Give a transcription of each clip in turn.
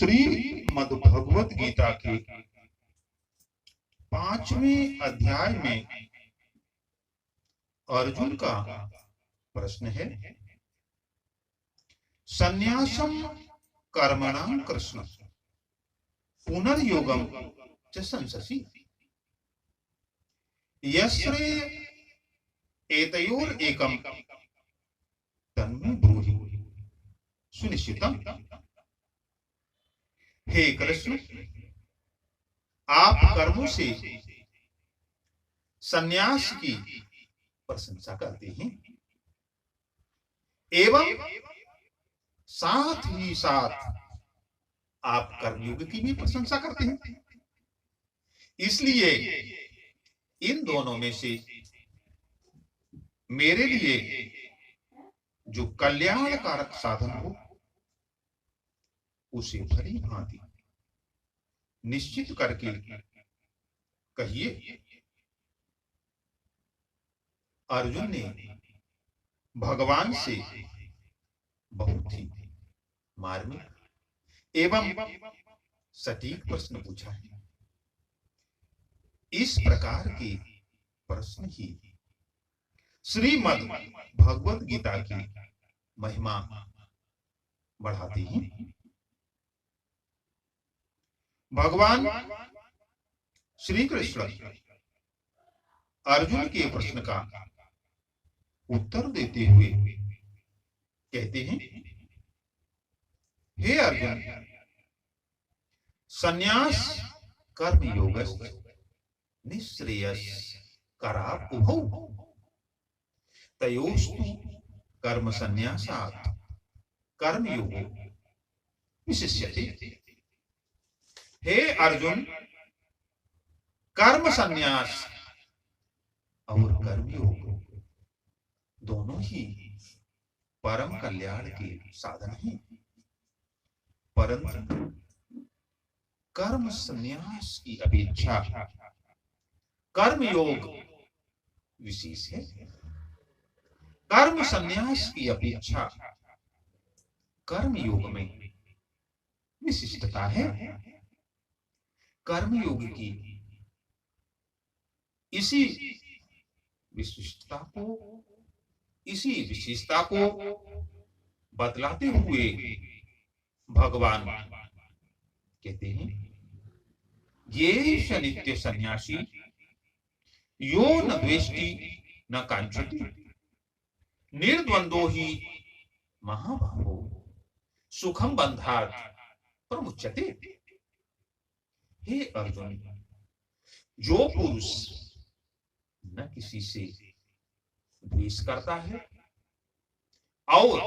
श्रीमद् भगवत गीता के 5वें अध्याय में अर्जुन का प्रश्न है, संन्यासम कर्मणां कृष्ण पुनर्योगम च संससि यस्रे एतयोर एकम तन्मे ब्रूहि सुनिश्चितम। हे कृष्ण, आप कर्मों से संन्यास की प्रशंसा करते हैं एवं साथ ही साथ आप कर्मयोग की भी प्रशंसा करते हैं। इसलिए इन दोनों में से मेरे लिए जो कल्याणकारक साधन हो उसे भली भांति निश्चित करके कहिए। अर्जुन ने भगवान से बहुत ही मार्मिक एवं सटीक प्रश्न पूछा है। इस प्रकार के प्रश्न ही श्रीमद् भगवत गीता की महिमा बढ़ाते हैं। भगवान श्री कृष्ण अर्जुन के प्रश्न का उत्तर देते हुए कहते हैं, हे अर्जुन, संन्यास कर्म योगस्य निःश्रेयस कराप उभौ तयोस्तु कर्म संन्यासात् कर्म योगो विशिष्यते। हे अर्जुन, कर्म संन्यास और कर्मयोग दोनों ही परम कल्याण के साधन हैं, परंतु कर्म संन्यास की अपेक्षा कर्मयोग विशेष है। कर्म संन्यास की अपेक्षा कर्मयोग में विशिष्टता है। कर्मयोग की इसी विशिष्टता को बतलाते हुए भगवान कहते हैं, ये नित्य सन्यासी यो न द्वेष्टि न कांक्षति निर्द्वंदो ही महाबाहो सुखम बंधात् प्रमुच्यते। हे अर्जुन, जो पुरुष न किसी से द्वेष करता है और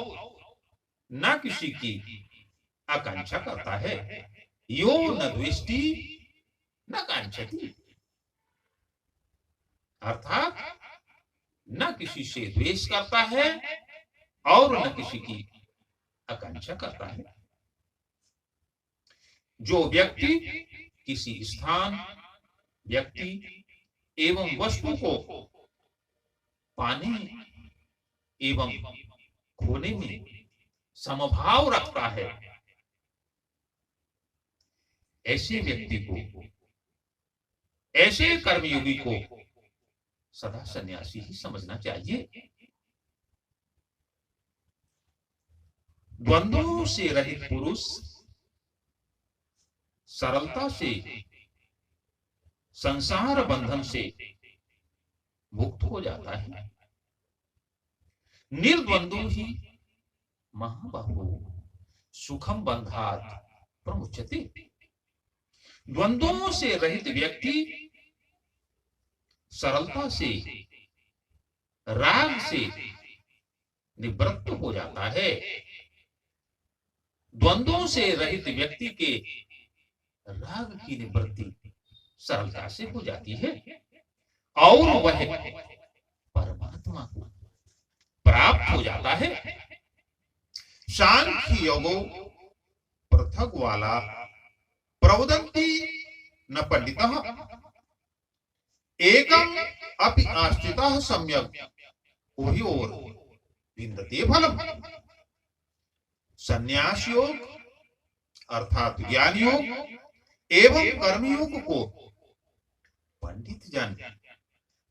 न किसी की आकांक्षा करता है, यो न द्वेष्टि न कांक्षति, अर्थात न किसी से द्वेष करता है और न किसी की आकांक्षा करता है। जो व्यक्ति किसी स्थान, व्यक्ति एवं वस्तु को पाने एवं खोने में समभाव रखता है, ऐसे व्यक्ति को, ऐसे कर्मयोगी को सदा सन्यासी ही समझना चाहिए। द्वंद्वों से रहित पुरुष सरलता से संसार बंधन से मुक्त हो जाता है। निर्द्वंद्वो ही महाबाहो सुखम बंधात् प्रमुच्यते। द्वंद्वों से रहित व्यक्ति सरलता से, राग से निवृत्त हो जाता है। द्वंद्वों से रहित व्यक्ति के राग की निवृत्ति सरलता से हो जाती है और वह परमात्मा को प्राप्त हो जाता है। सांख्य योगो पृथक वाला प्रवदन्ति न पंडितः एकम अपि आश्रितः सम्यक उभयोर विन्दते फलम। संन्यास योग अर्थात ज्ञान योग एवं कर्मयोग को पंडित जन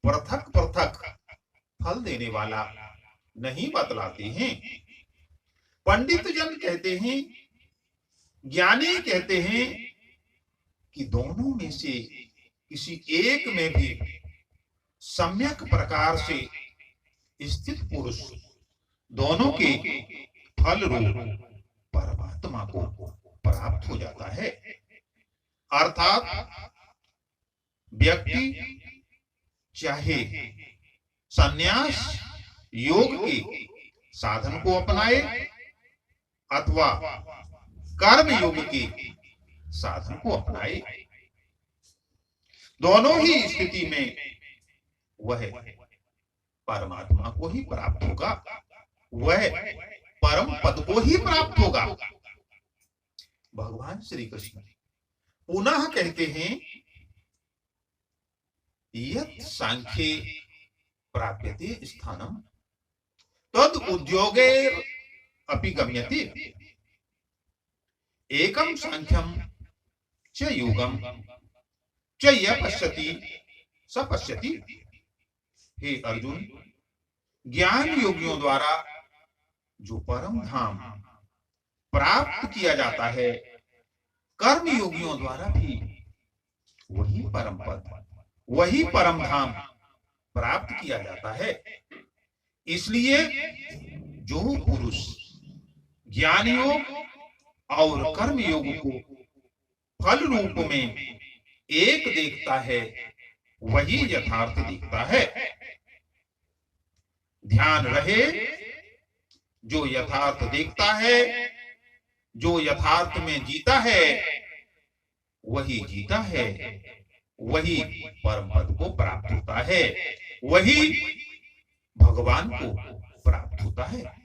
पृथक पृथक फल देने वाला नहीं बतलाते हैं। पंडित जन कहते हैं, ज्ञानी कहते हैं कि दोनों में से किसी एक में भी सम्यक प्रकार से स्थित पुरुष दोनों के फल रूप परमात्मा को प्राप्त हो जाता है। अर्थात व्यक्ति चाहे संन्यास योग के साधन को अपनाए अथवा कर्म योग के साधन को अपनाए, दोनों ही स्थिति में वह परमात्मा को ही प्राप्त होगा, वह परम पद को ही प्राप्त होगा। भगवान श्री कृष्ण पुनः कहते हैं, यत् सांख्ये प्राप्यते स्थानम तद उद्योगे अपि गम्यते, एकम सांख्यम च योगम च य पश्यति स पश्यति। हे अर्जुन, ज्ञान योगियों द्वारा जो परम धाम प्राप्त किया जाता है, कर्म योगियों द्वारा भी वही परम पद, वही परम धाम प्राप्त किया जाता है। इसलिए जो पुरुष ज्ञान योग और कर्म योग को फल रूप में एक देखता है, वही यथार्थ दिखता है। ध्यान रहे, जो यथार्थ देखता है, जो यथार्थ में जीता है, वही जीता है, वही परम पद को प्राप्त होता है, वही भगवान को प्राप्त होता है।